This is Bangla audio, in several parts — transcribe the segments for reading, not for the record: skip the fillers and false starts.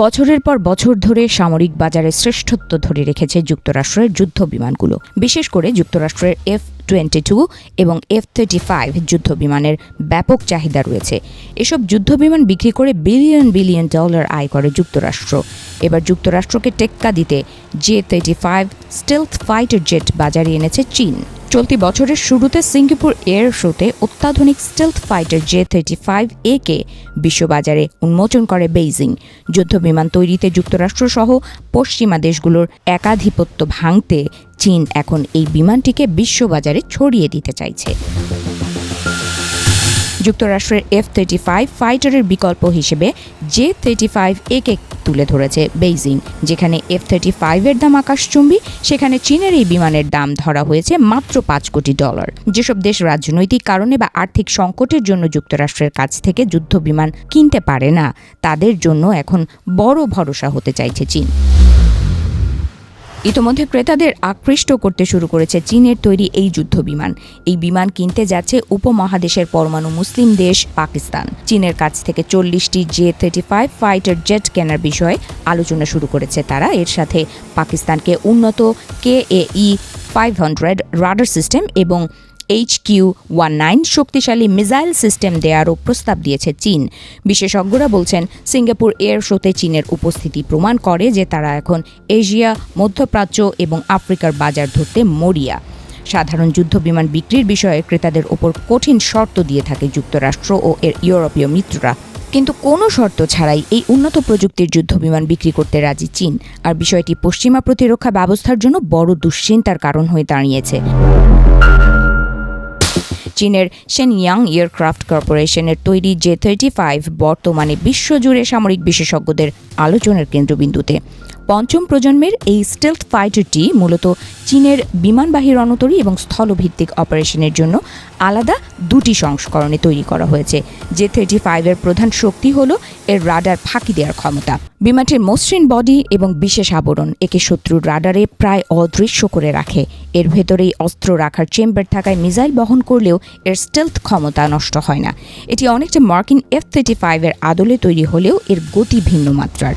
বছরের পর বছর ধরে সামরিক বাজারে শ্রেষ্ঠত্ব ধরে রেখেছে যুক্তরাষ্ট্রের যুদ্ধ বিমানগুলো, বিশেষ করে যুক্তরাষ্ট্রের F-22 এবং F-35 যুদ্ধ বিমানের ব্যাপক চাহিদা রয়েছে। এসব যুদ্ধ বিমান বিক্রি করে বিলিয়ন বিলিয়ন ডলার আয় করে যুক্তরাষ্ট্র। এবার যুক্তরাষ্ট্রকে টেক্কা দিতে J-35 স্টেলথ ফাইটার জেট বাজারে এনেছে চীন। চলতি বছরের শুরুতে সিঙ্গাপুর এয়ার শোতে অত্যাধুনিক স্টেলথ ফাইটার J-35A কে বিশ্ববাজারে উন্মোচন করে বেইজিং। যুদ্ধ বিমান তৈরিতে যুক্তরাষ্ট্র সহ পশ্চিমা দেশগুলোর একাধিপত্য ভাঙতে চীন এখন এই বিমানটিকে বিশ্ববাজারে ছড়িয়ে দিতে চাইছে। যুক্তরাষ্ট্রের F-35 ফাইটারের বিকল্প হিসেবে J-35A কে তুলে ধরেছে বেইজিং। যেখানে F-35 এর দাম আকাশচুম্বী, সেখানে চীনের এই বিমানের দাম ধরা হয়েছে মাত্র $5 কোটি। যেসব দেশ রাজনৈতিক কারণে বা আর্থিক সংকটের জন্য যুক্তরাষ্ট্রের কাছ থেকে যুদ্ধ বিমান কিনতে পারে না, তাদের জন্য এখন বড় ভরসা হতে চাইছে চীন। ইতোমধ্যে ক্রেতাদের আকৃষ্ট করতে শুরু করেছে চীনের তৈরি এই যুদ্ধ বিমান। এই বিমান কিনতে যাচ্ছে উপমহাদেশের পরমাণু মুসলিম দেশ পাকিস্তান। চীনের কাছ থেকে 40টি J-35 ফাইটার জেট কেনার বিষয়ে আলোচনা শুরু করেছে তারা। এর সাথে পাকিস্তানকে উন্নত KAE-500 রাডার সিস্টেম এবং HQ-19 শক্তিশালী মিসাইল সিস্টেম দেওয়ারও প্রস্তাব দিয়েছে চীন। বিশেষজ্ঞরা বলছেন, সিঙ্গাপুর এয়ার শোতে চীনের উপস্থিতি প্রমাণ করে যে তারা এখন এশিয়া, মধ্যপ্রাচ্য এবং আফ্রিকার বাজার ধরতে মরিয়া। সাধারণ যুদ্ধ বিমান বিক্রির বিষয়ে ক্রেতাদের ওপর কঠিন শর্ত দিয়ে থাকে যুক্তরাষ্ট্র ও এর ইউরোপীয় মিত্ররা, কিন্তু কোনো শর্ত ছাড়াই এই উন্নত প্রযুক্তির যুদ্ধ বিমান বিক্রি করতে রাজি চীন। আর বিষয়টি পশ্চিমা প্রতিরক্ষা ব্যবস্থার জন্য বড় দুশ্চিন্তার কারণ হয়ে দাঁড়িয়েছে। চীনের শেনইয়াং এয়ারক্রাফট কর্পোরেশনের তৈরি J-35 বর্তমানে বিশ্বজুড়ে সামরিক বিশেষজ্ঞদের আলোচনার কেন্দ্রবিন্দুতে। পঞ্চম প্রজন্মের এই স্টেলথ ফাইটারটি মূলত চীনের বিমানবাহী রণতরী এবং স্থলভিত্তিক অপারেশনের জন্য আলাদা দুটি সংস্করণে তৈরি করা হয়েছে। J-35 এর প্রধান শক্তি হল এর রাডার ফাঁকি দেওয়ার ক্ষমতা। বিমানটির মসৃণ বডি এবং বিশেষ আবরণ একে শত্রুর রাডারে প্রায় অদৃশ্য করে রাখে। এর ভেতরেই অস্ত্র রাখার চেম্বার থাকায় মিসাইল বহন করলেও এর স্টেলথ ক্ষমতা নষ্ট হয় না। এটি অনেকটা মার্কিন F-35 এর আদলে তৈরি হলেও এর গতি ভিন্ন মাত্রার।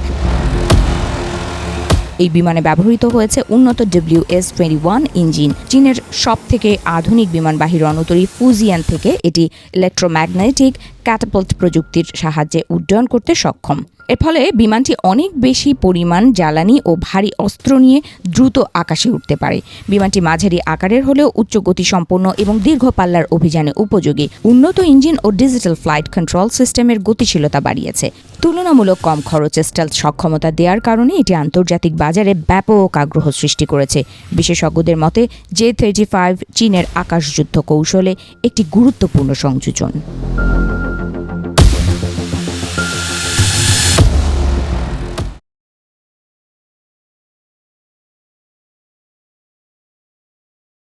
এই বিমানে ব্যবহৃত হয়েছে উন্নত WS-21 ইঞ্জিন। চীনের সবথেকে আধুনিক বিমানবাহী রণতরী ফুজিয়ান থেকে এটি ইলেকট্রোম্যাগনেটিক ক্যাটাপাল্ট প্রযুক্তির সাহায্যে উড্ডয়ন করতে সক্ষম। এর ফলে বিমানটি অনেক বেশি পরিমাণ জ্বালানি ও ভারী অস্ত্র নিয়ে দ্রুত আকাশে উঠতে পারে। বিমানটি মাঝারি আকারের হলেও উচ্চ গতিসম্পন্ন এবং দীর্ঘ পাল্লার অভিযানে উপযোগী। উন্নত ইঞ্জিন ও ডিজিটাল ফ্লাইট কন্ট্রোল সিস্টেমের গতিশীলতা বাড়িয়েছে। তুলনামূলক কম খরচে স্টেলথ সক্ষমতা দেওয়ার কারণে এটি আন্তর্জাতিক বাজারে ব্যাপক আগ্রহ সৃষ্টি করেছে। বিশেষজ্ঞদের মতে J-35 চীনের আকাশযুদ্ধ কৌশলে একটি গুরুত্বপূর্ণ সংযোজন।